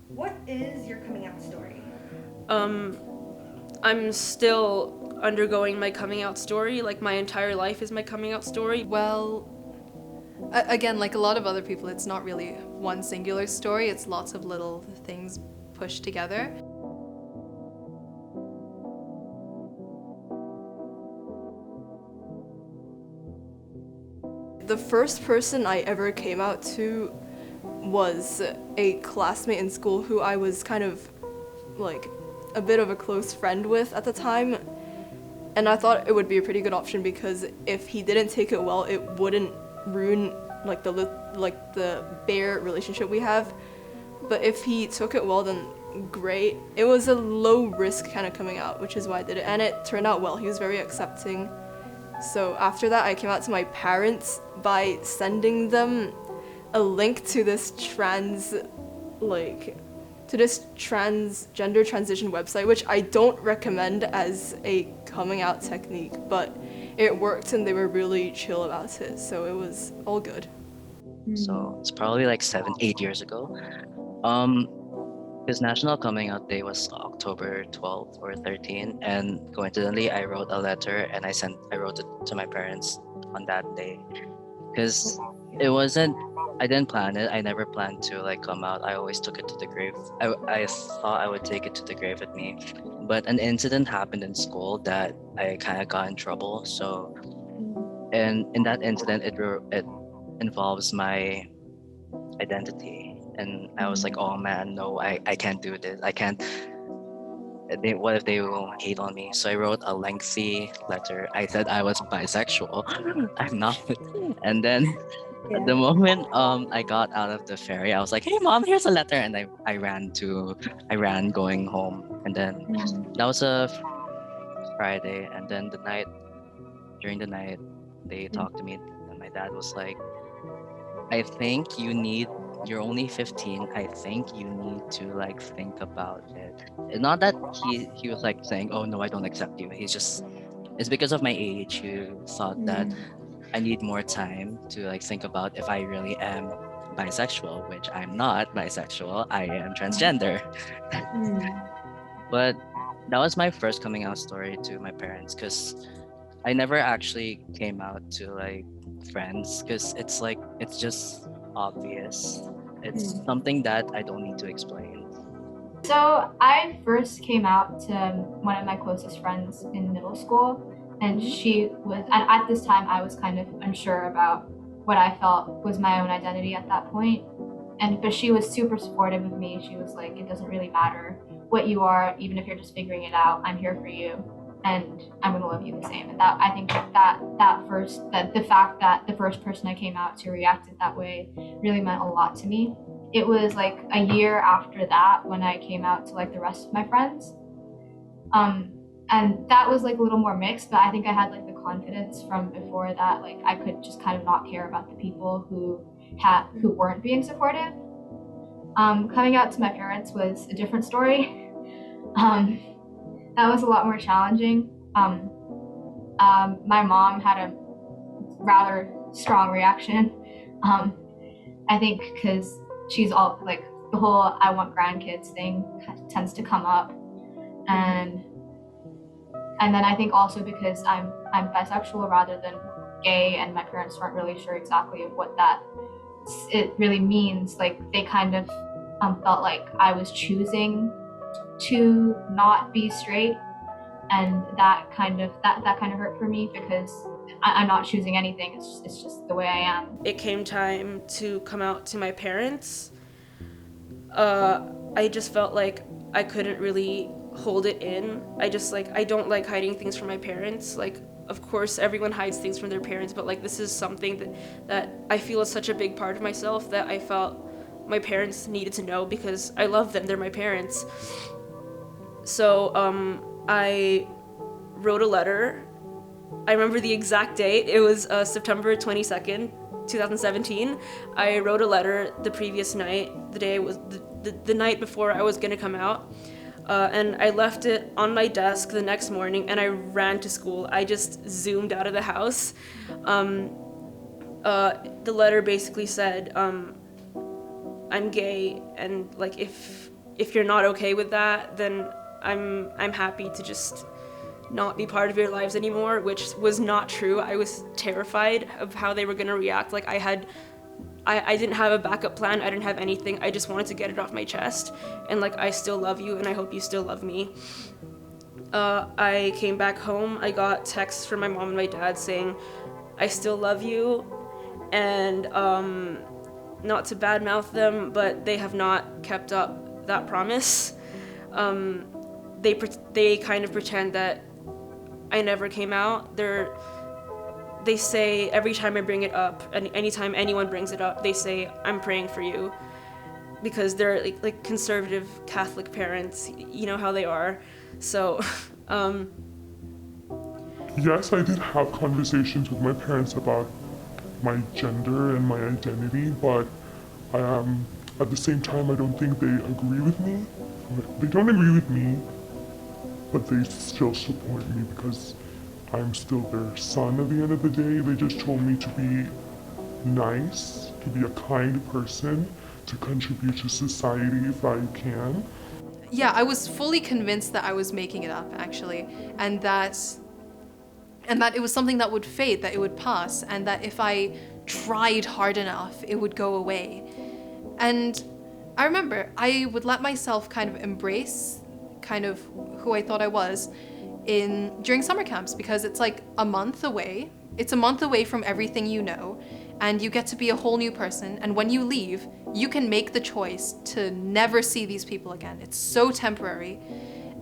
What is your coming out story? I'm still undergoing my coming out story. Like, my entire life is my coming out story. Well, again, like a lot of other people, it's not really one singular story, it's lots of little things pushed together. The first person I ever came out to was a classmate in school who I was kind of like a bit of a close friend with at the time. And I thought it would be a pretty good option because if he didn't take it well, it wouldn't ruin the bare relationship we have. But if he took it well, then great. It was a low risk kind of coming out, which is why I did it, and it turned out well. He was very accepting. So after that, I came out to my parents by sending them a link to this transgender transition website, which I don't recommend as a coming out technique, but it worked and they were really chill about it, so it was all good. So it's probably like 7, 8 years ago. Um, his National Coming Out Day was October 12th or 13th, and coincidentally, I wrote a letter and I wrote it to my parents on that day, because it wasn't. I didn't plan it. I never planned to like come out. I always took it to the grave. I thought I would take it to the grave with me, but an incident happened in school that I kind of got in trouble. So, and in that incident, it involves my identity, and I was like, oh man, no, I can't do this. I can't. What if they will hate on me? So I wrote a lengthy letter. I said I was bisexual. I'm not. And then the moment I got out of the ferry, I was like, hey mom, here's a letter, and I ran going home. And then that was a Friday, and then during the night they talked to me, and my dad was like, I think you're only 15. I think you need to like think about it. And not that he was like saying, oh no, I don't accept you. It's because of my age. He thought that I need more time to like think about if I really am bisexual, which I'm not bisexual. I am transgender. But that was my first coming out story to my parents, because I never actually came out to like friends, because it's just obvious. It's something that I don't need to explain. So I first came out to one of my closest friends in middle school, and and at this time I was kind of unsure about what I felt was my own identity at that point. But she was super supportive of me. She was like, it doesn't really matter what you are, even if you're just figuring it out. I'm here for you, and I'm gonna love you the same. And that I think that the fact that the first person I came out to reacted that way really meant a lot to me. It was like a year after that when I came out to like the rest of my friends. Um, and that was like a little more mixed, but I think I had like the confidence from before that, like I could just kind of not care about the people who weren't being supportive. Coming out to my parents was a different story. Um, that was a lot more challenging. My mom had a rather strong reaction. Um, I think because she's all like the whole I want grandkids thing tends to come up, and then I think also because I'm bisexual rather than gay, and my parents weren't really sure exactly of what that it really means. Like they kind of felt like I was choosing to not be straight, and that kind of hurt for me because I'm not choosing anything. It's just the way I am. It came time to come out to my parents. I just felt like I couldn't really hold it in. I don't like hiding things from my parents. Like, of course, everyone hides things from their parents, but like this is something that I feel is such a big part of myself that I felt my parents needed to know because I love them. They're my parents. So I wrote a letter. I remember the exact date. It was September 22nd, 2017. I wrote a letter the previous night, the day was the night before I was gonna come out. And I left it on my desk the next morning and I ran to school. I just zoomed out of the house. The letter basically said, I'm gay, and like if if you're not okay with that, then I'm happy to just not be part of your lives anymore, which was not true. I was terrified of how they were gonna react. Like I didn't have a backup plan. I didn't have anything. I just wanted to get it off my chest. And like, I still love you, and I hope you still love me. I came back home. I got texts from my mom and my dad saying, I still love you. And not to badmouth them, but they have not kept up that promise. They kind of pretend that I never came out. They say every time I bring it up, and anytime anyone brings it up, they say, I'm praying for you. Because they're like conservative Catholic parents, you know how they are. So, Yes, I did have conversations with my parents about my gender and my identity, but at the same time, I don't think they agree with me. They don't agree with me, but they still support me because I'm still their son at the end of the day. They just told me to be nice, to be a kind person, to contribute to society if I can. Yeah, I was fully convinced that I was making it up, actually, and that it was something that would fade, that it would pass, and that if I tried hard enough, it would go away. And I remember I would let myself kind of embrace kind of who I thought I was during summer camps, because it's like a month away. It's a month away from everything you know, and you get to be a whole new person. And when you leave, you can make the choice to never see these people again. It's so temporary.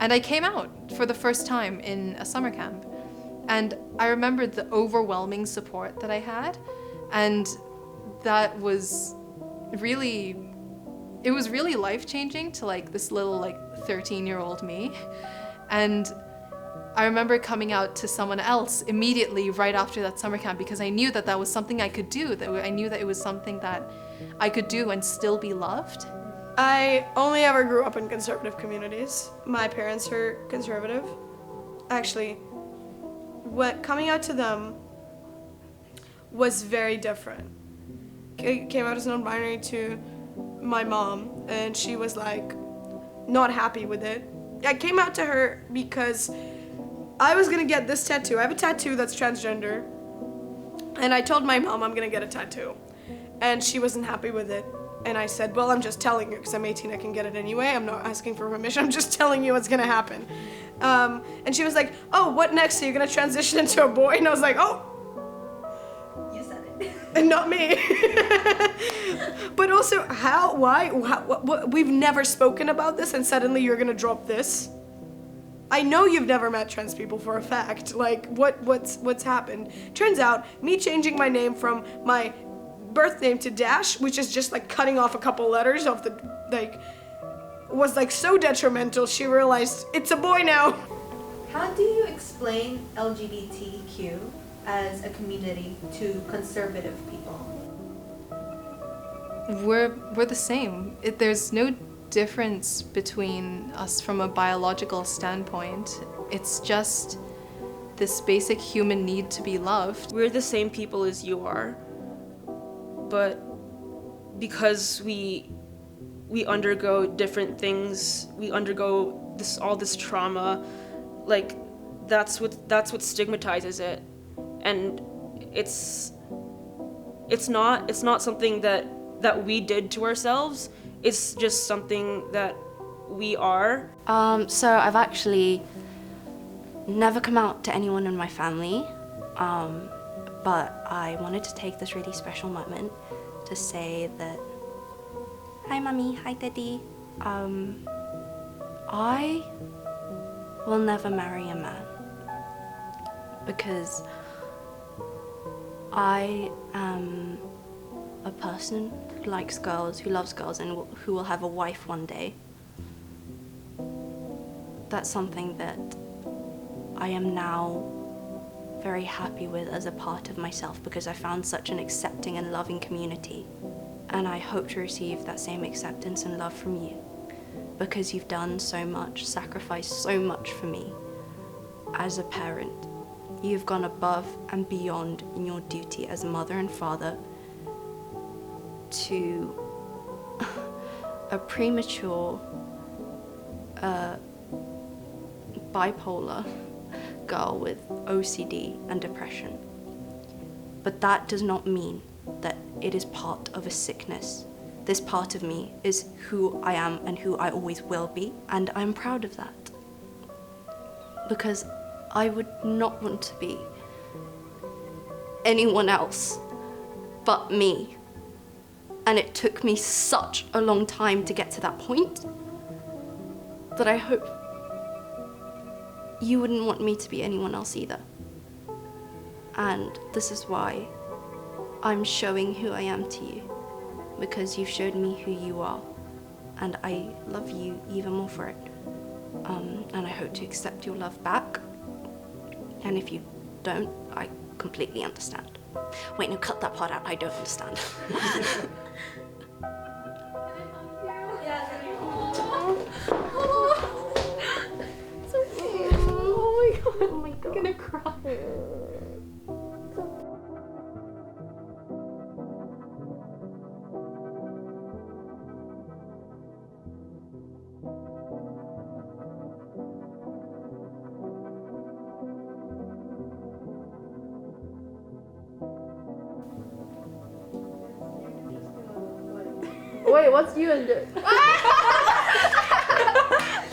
And I came out for the first time in a summer camp. And I remembered the overwhelming support that I had. And that was really, it was really life-changing to like this little like 13-year-old me. And I remember coming out to someone else immediately right after that summer camp, because I knew that that was something I could do, that I knew that it was something that I could do and still be loved. I only ever grew up in conservative communities. My parents are conservative. Actually, coming out to them was very different. I came out as non-binary to my mom, and she was like not happy with it. I came out to her because I was gonna get this tattoo. I have a tattoo that's transgender, and I told my mom I'm gonna get a tattoo, and she wasn't happy with it. And I said, well, I'm just telling you because I'm 18, I can get it anyway. I'm not asking for permission, I'm just telling you what's gonna happen. And she was like, oh, what next? Are you gonna transition into a boy? And I was like, oh. You said it. And not me. But also, how, why, what, we've never spoken about this and suddenly you're gonna drop this? I know you've never met trans people for a fact. Like, what's happened? Turns out, me changing my name from my birth name to Dash, which is just like cutting off a couple letters of the, like, was like so detrimental, she realized it's a boy now. How do you explain LGBTQ as a community to conservative people? We're the same. There's no difference between us from a biological standpoint. It's just this basic human need to be loved. We're the same people as you are, but because we undergo different things, we undergo all this trauma, like that's what stigmatizes it. And it's not something that we did to ourselves. It's just something that we are. So I've actually never come out to anyone in my family, but I wanted to take this really special moment to say that, hi mommy, hi daddy, I will never marry a man because I am a person who likes girls, who loves girls, and who will have a wife one day. That's something that I am now very happy with as a part of myself because I found such an accepting and loving community. And I hope to receive that same acceptance and love from you because you've done so much, sacrificed so much for me as a parent. You've gone above and beyond in your duty as a mother and father to a premature a bipolar girl with OCD and depression. But that does not mean that it is part of a sickness. This part of me is who I am and who I always will be, and I'm proud of that. Because I would not want to be anyone else but me. And it took me such a long time to get to that point that I hope you wouldn't want me to be anyone else either. And this is why I'm showing who I am to you, because you've showed me who you are, and I love you even more for it. And I hope to accept your love back. And if you don't, I completely understand. Wait, no, cut that part out. I don't understand. Oh my god. I'm gonna cry. Wait, what's you and it?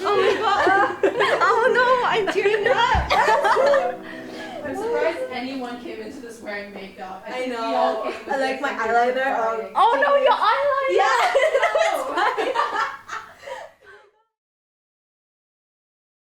Oh my god! Oh no, I'm tearing up! I'm surprised anyone came into this wearing makeup. I know. I like my eyeliner. Oh no, your eyeliner! Yeah! That's fine.